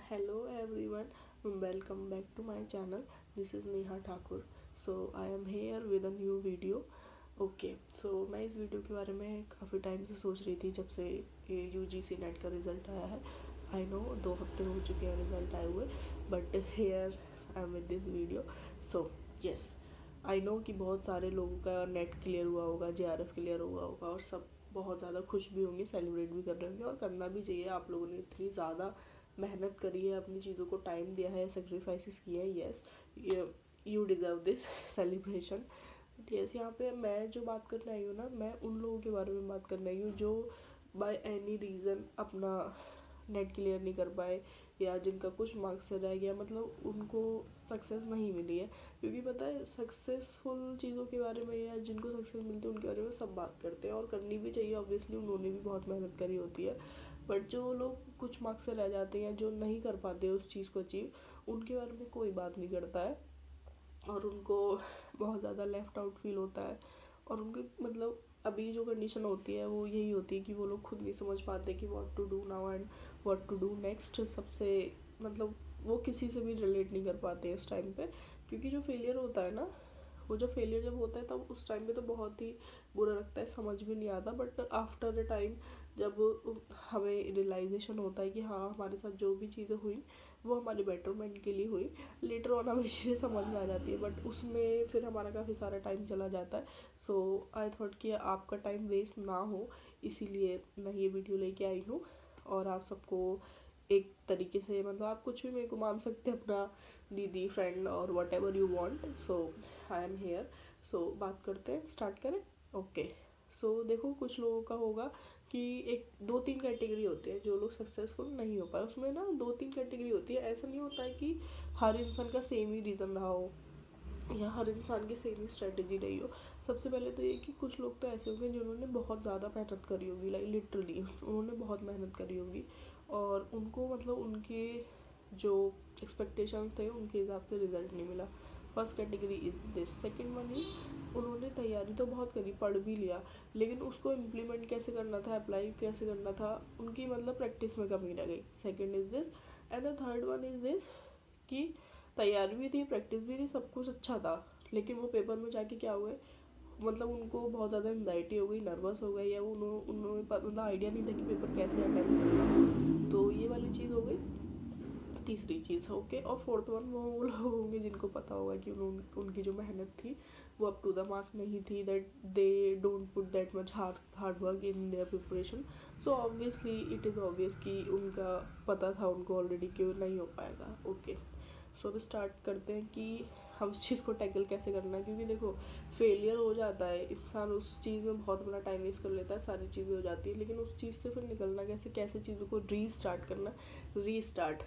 Hello everyone, welcome back to my channel. This is Neha Thakur. So I am here with a new video. मैं इस video के बारे में काफ़ी time से सोच रही थी जब से UGC नेट का रिज़ल्ट आया है. आई नो 2 हफ्ते हो चुके हैं रिज़ल्ट आए हुए, but here I am with this video. So yes, I know कि बहुत सारे लोगों का नेट क्लियर हुआ होगा, JRF क्लियर हुआ होगा और सब बहुत ज़्यादा खुश भी होंगे, सेलिब्रेट भी कर रहे होंगे और करना भी चाहिए. आप लोगों ने इतनी ज़्यादा मेहनत करी है, अपनी चीज़ों को टाइम दिया है, सेक्रीफाइसेस किए हैं. Yes, you deserve this celebration. Yes, यहाँ पे मैं जो बात करने आई हूँ ना, मैं उन लोगों के बारे में बात करने आई हूँ जो बाय एनी रीज़न अपना नेट क्लियर नहीं कर पाए या जिनका कुछ मार्क्स से रह गया, मतलब उनको सक्सेस नहीं मिली है. क्योंकि पता है, सक्सेसफुल चीज़ों के बारे में या जिनको सक्सेस मिलती है उनके बारे में सब बात करते हैं और करनी भी चाहिए. ऑब्वियसली उन्होंने भी बहुत मेहनत करी होती है, बट जो लोग कुछ मार्क्स से रह जाते हैं, जो नहीं कर पाते उस चीज़ को अचीव, उनके बारे में कोई बात नहीं करता है और उनको बहुत ज़्यादा लेफ्ट आउट फील होता है. और उनके मतलब अभी जो कंडीशन होती है वो यही होती है कि वो लोग खुद नहीं समझ पाते कि what to do now and what to do next. सबसे मतलब वो किसी से भी रिलेट नहीं कर पाते इस टाइम पे. क्योंकि जो फेलियर होता है ना, वो जब फेलियर जब होता है तब उस टाइम पे तो बहुत ही बुरा लगता है, समझ भी नहीं आता. बट आफ्टर द टाइम जब हमें रियलाइजेशन होता है कि हाँ, हमारे साथ जो भी चीज़ें हुई वो हमारे बेटरमेंट के लिए हुई, लेटर ऑन हमें चीज़ें समझ में आ जाती है. बट उसमें फिर हमारा काफ़ी सारा टाइम चला जाता है. सो आई थॉट कि आपका टाइम वेस्ट ना हो, इसीलिए मैं ये वीडियो लेके आई हूँ. और आप सबको एक तरीके से, मतलब आप कुछ भी मेरे को मान सकते हैं, अपना दीदी, फ्रेंड और whatever you want. So I am here. So बात करते हैं, स्टार्ट करें. ओके. सो देखो, कुछ लोगों का होगा कि एक 2-3 कैटेगरी होती है जो लोग सक्सेसफुल नहीं हो पाए. उसमें ना 2-3 कैटेगरी होती है. ऐसा नहीं होता है कि हर इंसान का सेम ही रीज़न रहा हो या हर इंसान की सेम ही स्ट्रेटेजी रही हो. सबसे पहले तो ये कि कुछ लोग तो ऐसे होंगे जिन्होंने बहुत ज़्यादा मेहनत करी होगी, लाइक लिटरली उन्होंने बहुत मेहनत करी होगी और उनको मतलब उनके जो एक्सपेक्टेशंस थे उनके हिसाब से रिजल्ट नहीं मिला. First category is this. Second one is उन्होंने तैयारी तो बहुत करी, पढ़ भी लिया, लेकिन उसको इम्प्लीमेंट कैसे करना था, अप्लाई कैसे करना था, उनकी मतलब प्रैक्टिस में कमी रह गई. Second is this. And the third one is this कि तैयारी भी थी, प्रैक्टिस भी थी, सब कुछ अच्छा था, लेकिन वो पेपर में जाके क्या हुए, मतलब उनको बहुत ज़्यादा एंजाइटी हो गई, नर्वस हो गई, या उन्होंने मतलब आइडिया नहीं था कि पेपर कैसे अटेम्प्ट करना. तो ये वाली चीज़ हो गई तीसरी चीज़. ओके. और फोर्थ वन वो लोग होंगे जिनको पता होगा कि उनकी जो मेहनत थी वो अप टू द मार्क नहीं थी, that they don't put that much hard work in their preparation. So obviously it is obvious कि उनका पता था उनको ऑलरेडी कि नहीं हो पाएगा. ओके. सो अब स्टार्ट करते हैं कि हम उस चीज़ को टैकल कैसे करना है. क्योंकि देखो, फेलियर हो जाता है, इंसान उस चीज़ में बहुत अपना टाइम वेस्ट कर लेता है, सारी चीज़ें हो जाती है, लेकिन उस चीज़ से फिर निकलना कैसे, कैसे चीज़ों को रीस्टार्ट करना. रीस्टार्ट,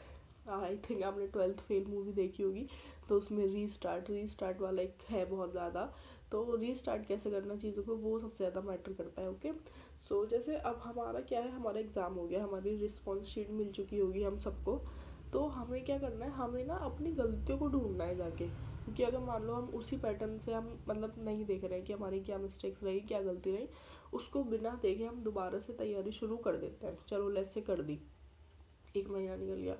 आई थिंक आपने 12th फेल मूवी देखी होगी, तो उसमें रीस्टार्ट वाला एक है बहुत ज़्यादा. तो रीस्टार्ट कैसे करना चीज़ों को, वो सबसे ज़्यादा मैटर करता है. ओके. सो जैसे अब हमारा क्या है, हमारा एग्ज़ाम हो गया, हमारी रिस्पॉन्स शीट मिल चुकी होगी हम सबको. तो हमें क्या करना है, हमें ना अपनी गलतियों को ढूंढना है जाके. क्योंकि अगर मान लो हम उसी पैटर्न से हम मतलब नहीं देख रहे हैं कि हमारी क्या मिस्टेक्स रही, क्या गलती रही, उसको बिना देखे हम दोबारा से तैयारी शुरू कर देते हैं. चलो लेट्स से कर दी, 1 महीना निकल गया,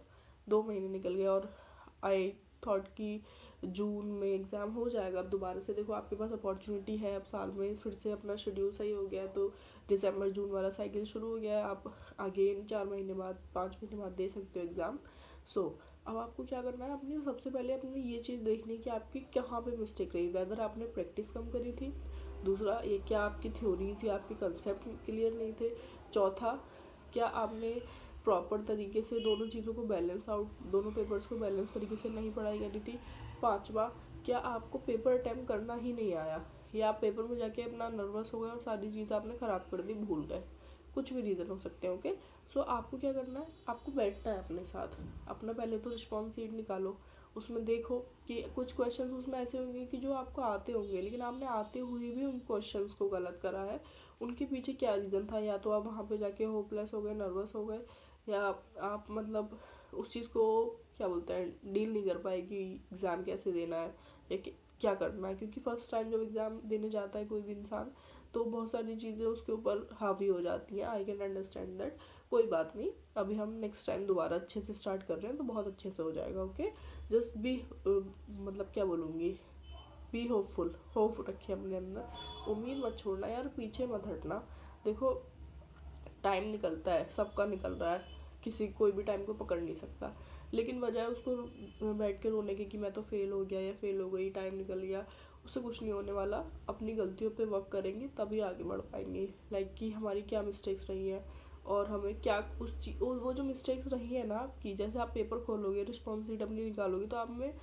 2 महीने निकल गया और आई थॉट कि जून में एग्ज़ाम हो जाएगा. अब दोबारा से देखो, आपके पास अपॉर्चुनिटी है, अब साल में फिर से अपना शेड्यूल सही हो गया है, तो दिसंबर जून वाला साइकिल शुरू हो गया है. आप अगेन 4 महीने बाद, 5 महीने बाद दे सकते हो एग्ज़ाम. सो अब आपको क्या करना है, अपनी सबसे पहले अपनी ये चीज़ देखनी है कि आपकी कहाँ पे मिस्टेक रही. वेदर आपने प्रैक्टिस कम करी थी, दूसरा ये क्या आपकी थ्योरीज या आपके कंसेप्ट क्लियर नहीं थे, चौथा क्या आपने प्रॉपर तरीके से दोनों चीज़ों को बैलेंस आउट, दोनों पेपर्स को बैलेंस तरीके से नहीं पढ़ाई करी थी, पांचवा क्या आपको पेपर अटैम्प्ट करना ही नहीं आया, या आप पेपर में जाके अपना नर्वस हो गए और सारी चीज़ आपने ख़राब कर दी, भूल गए. कुछ भी रीज़न हो सकते हैं. ओके. सो आपको क्या करना है, आपको बैठना है अपने साथ, अपना पहले तो रिस्पॉन्स शीट निकालो, उसमें देखो कि कुछ क्वेश्चंस उसमें ऐसे होंगे कि जो आपको आते होंगे, लेकिन आपने आते हुए भी उन क्वेश्चंस को गलत करा है. उनके पीछे क्या रीज़न था, या तो आप वहाँ पे जाके होपलेस हो गए, नर्वस हो गए, या आप मतलब उस चीज़ को क्या बोलते हैं, डील नहीं कर पाए कि एग्ज़ाम कैसे देना है या क्या करना है. क्योंकि फर्स्ट टाइम जब एग्ज़ाम देने जाता है कोई भी इंसान, तो बहुत सारी चीज़ें उसके ऊपर हावी हो जाती हैं. I can understand that. कोई बात नहीं, अभी हम नेक्स्ट टाइम दोबारा अच्छे से स्टार्ट कर रहे हैं तो बहुत अच्छे से हो जाएगा। ओके, जस्ट बी मतलब क्या बोलूँगी, बी होपफुल, होप रखिए अपने अंदर, उम्मीद मत छोड़ना यार, पीछे मत हटना। देखो टाइम निकलता है, सबका निकल रहा है, किसी कोई भी टाइम को पकड़ नहीं सकता, लेकिन बजाय उसको बैठ के रोने के कि मैं तो फेल हो गया या फेल हो गई, टाइम निकल गया, उससे कुछ नहीं होने वाला। अपनी गलतियों पे वर्क करेंगे तभी आगे बढ़ पाएंगे। लाइक कि हमारी क्या मिस्टेक्स रही हैं और हमें क्या उस चीज, वो जो मिस्टेक्स रही है ना आपकी, जैसे आप पेपर खोलोगे, रिस्पॉन्सिबिलिटी अपनी निकालोगे, तो आप में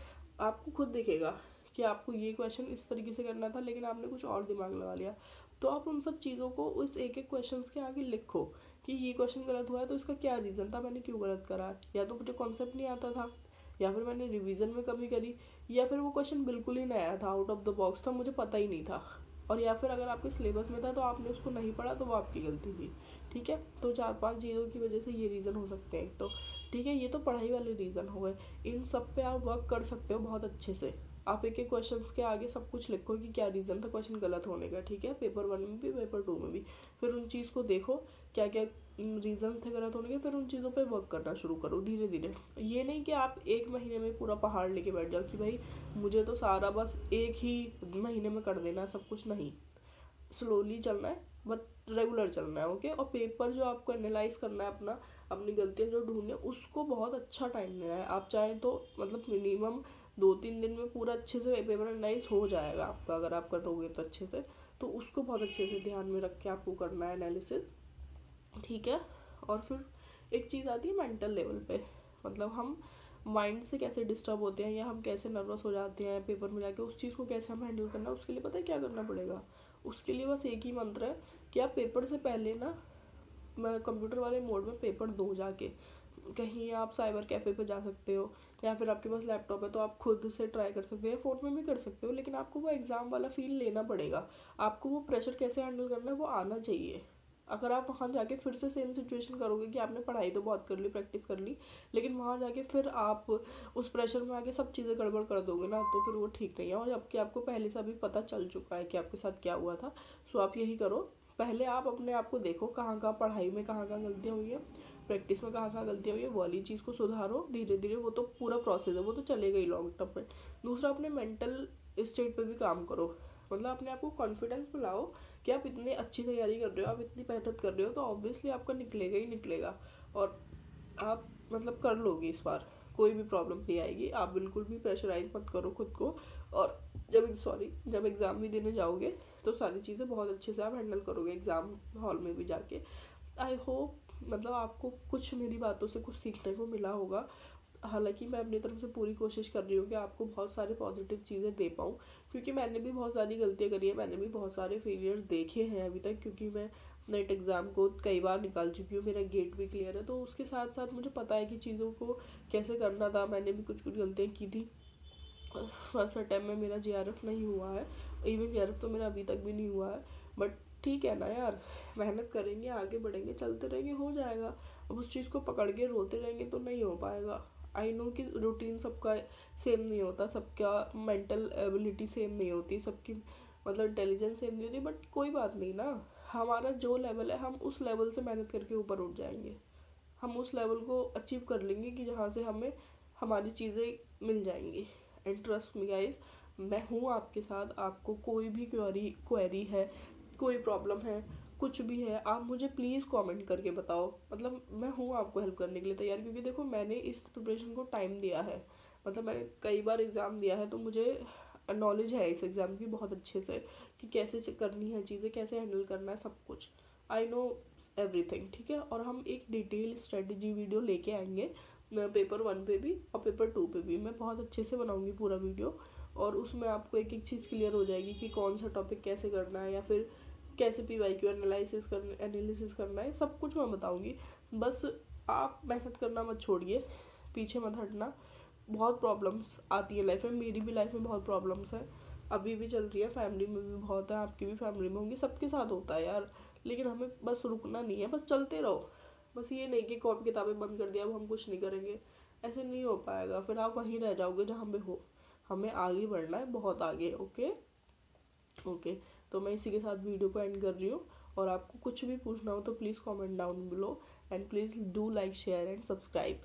आपको खुद दिखेगा कि आपको ये क्वेश्चन इस तरीके से करना था लेकिन आपने कुछ और दिमाग लगा लिया। तो आप उन सब चीज़ों को उस एक एक क्वेश्चन के आगे लिखो कि ये क्वेश्चन गलत हुआ है तो इसका क्या रीज़न था, मैंने क्यों गलत करा, या तो मुझे कॉन्सेप्ट नहीं आता था, या फिर मैंने रिवीजन में कमी करी, या फिर वो क्वेश्चन बिल्कुल ही नया था, आउट ऑफ द बॉक्स था, मुझे पता ही नहीं था, और या फिर अगर आपके सिलेबस में था तो आपने उसको नहीं पढ़ा तो वो आपकी गलती थी। ठीक है, तो 4-5 चीज़ों की वजह से ये रीज़न हो सकते हैं। तो ठीक है, ये तो पढ़ाई वाले रीज़न हो गए, इन सब पे आप वर्क कर सकते हो बहुत अच्छे से। आप एक एक क्वेश्चन के आगे सब कुछ लिखो कि क्या रीज़न था क्वेश्चन गलत होने का। ठीक है, पेपर 1 में भी पेपर 2 में भी, फिर उन चीज़ को देखो क्या क्या रीज़न थे गलत होने के, फिर उन चीज़ों पे वर्क करना शुरू करो धीरे धीरे। ये नहीं कि आप एक महीने में पूरा पहाड़ लेके बैठ जाओ कि भाई मुझे तो सारा बस एक ही महीने में कर देना सब कुछ, नहीं, स्लोली चलना है बट रेगुलर चलना है। ओके, और पेपर जो आपको एनालाइज करना है अपना, अपनी गलतियाँ जो ढूंढनी है, उसको बहुत अच्छा टाइम देना है। आप चाहें तो मतलब मिनिमम 2-3 दिन में पूरा अच्छे से पेपर एनालाइज हो जाएगा आपका, अगर आप करोगे तो अच्छे से। तो उसको बहुत अच्छे से ध्यान में रख के आपको करना है एनालिसिस। ठीक है, और फिर एक चीज़ आती है मेंटल लेवल पे, मतलब हम माइंड से कैसे डिस्टर्ब होते हैं या हम कैसे नर्वस हो जाते हैं पेपर में जाके, उस चीज़ को कैसे हम हैंडल करना है, उसके लिए पता है क्या करना पड़ेगा। उसके लिए बस एक ही मंत्र है कि आप पेपर से पहले ना कंप्यूटर वाले मोड में पेपर दो जाके, कहीं आप साइबर कैफ़े पे जा सकते हो, या फिर आपके पास लैपटॉप है तो आप खुद से ट्राई कर सकते हो, फ़ोन में भी कर सकते हो, लेकिन आपको वो एग्ज़ाम वाला फील लेना पड़ेगा। आपको वो प्रेशर कैसे हैंडल करना है वो आना चाहिए। अगर आप वहाँ जाके फिर से सेम सिचुएशन करोगे कि आपने पढ़ाई तो बहुत कर ली, प्रैक्टिस कर ली, लेकिन वहाँ जाके फिर आप उस प्रेशर में आके सब चीज़ें गड़बड़ कर दोगे ना, तो फिर वो ठीक नहीं है। और जबकि आपको पहले से अभी पता चल चुका है कि आपके साथ क्या हुआ था। सो आप यही करो, पहले आप अपने आप को देखो कहाँ कहाँ पढ़ाई में कहाँ कहाँ गलतियाँ हुई है, प्रैक्टिस में कहाँ कहाँ गलतियाँ हुई है, वो वाली चीज़ को सुधारो धीरे धीरे। वो तो पूरा प्रोसेस है, वो तो चलेगा ही लॉन्ग टर्म में। दूसरा, अपने मेंटल स्टेट पे भी काम करो, मतलब अपने आप को कॉन्फिडेंस में लाओ कि आप इतनी अच्छी तैयारी कर रहे हो, आप इतनी मेहनत कर रहे हो, तो ऑब्वियसली आपका निकलेगा ही निकलेगा, और आप मतलब कर लोगे इस बार, कोई भी प्रॉब्लम नहीं आएगी। आप बिल्कुल भी प्रेशराइज मत करो खुद को, और जब एग्ज़ाम भी देने जाओगे तो सारी चीज़ें बहुत अच्छे से आप हैंडल करोगे एग्ज़ाम हॉल में भी जाके। आई होप मतलब आपको कुछ मेरी बातों से कुछ सीखने को मिला होगा। हालांकि मैं अपनी तरफ से पूरी कोशिश कर रही हूँ कि आपको बहुत सारे पॉजिटिव चीज़ें दे पाऊँ, क्योंकि मैंने भी बहुत सारी गलतियाँ करी है, मैंने भी बहुत सारे फेलियर देखे हैं अभी तक, क्योंकि मैं नेट एग्ज़ाम को कई बार निकाल चुकी हूँ, मेरा गेट भी क्लियर है, तो उसके साथ साथ मुझे पता है कि चीज़ों को कैसे करना था। मैंने भी कुछ कुछ गलतियाँ की थी। फर्स्ट अटैम्प्ट में मेरा JRF नहीं हुआ है, इवन JRF तो मेरा अभी तक भी नहीं हुआ है, बट ठीक है ना यार, मेहनत करेंगे, आगे बढ़ेंगे, चलते रहेंगे, हो जाएगा। अब उस चीज़ को पकड़ के रोते रहेंगे तो नहीं हो पाएगा। आई नो कि रूटीन सबका सेम नहीं होता, सबका मेंटल एबिलिटी सेम नहीं होती, सबकी मतलब इंटेलिजेंस सेम नहीं होती, बट कोई बात नहीं ना, हमारा जो लेवल है हम उस लेवल से मेहनत करके ऊपर उठ जाएंगे, हम उस लेवल को अचीव कर लेंगे कि जहाँ से हमें हमारी चीज़ें मिल जाएंगी। एंड ट्रस्ट मी गाइज, मैं हूँ आपके साथ। आपको कोई भी क्वेरी है, कोई प्रॉब्लम है, कुछ भी है, आप मुझे प्लीज़ कमेंट करके बताओ, मतलब मैं हूँ आपको हेल्प करने के लिए तैयार, क्योंकि देखो मैंने इस प्रिपरेशन को टाइम दिया है, मतलब मैंने कई बार एग्ज़ाम दिया है, तो मुझे नॉलेज है इस एग्ज़ाम की बहुत अच्छे से कि कैसे करनी है चीज़ें, कैसे हैंडल करना है सब कुछ। I know everything. ठीक है, और हम एक डिटेल स्ट्रेटजी वीडियो लेके आएंगे पेपर 1 पे भी और पेपर 2 पे भी। मैं बहुत अच्छे से बनाऊंगी पूरा वीडियो, और उसमें आपको एक एक चीज़ क्लियर हो जाएगी कि कौन सा टॉपिक कैसे करना है, या फिर कैसे PYQ एनालिसिस करना है, सब कुछ मैं बताऊंगी। बस आप मेहनत करना मत छोड़िए, पीछे मत हटना। बहुत प्रॉब्लम्स आती है लाइफ में, मेरी भी लाइफ में बहुत प्रॉब्लम्स है, अभी भी चल रही है, फैमिली में भी बहुत है, आपकी भी फैमिली में होंगी, सबके साथ होता है यार। लेकिन हमें बस रुकना नहीं है, बस चलते रहो। बस ये नहीं कि कॉपी किताबें बंद कर दिया अब हम कुछ नहीं करेंगे, ऐसे नहीं हो पाएगा, फिर आप वहीं रह जाओगे जहाँ पे हो। हमें आगे बढ़ना है, बहुत आगे। ओके ओके, तो मैं इसी के साथ वीडियो को एंड कर रही हूँ, और आपको कुछ भी पूछना हो तो please comment down below, and please do like, share and subscribe.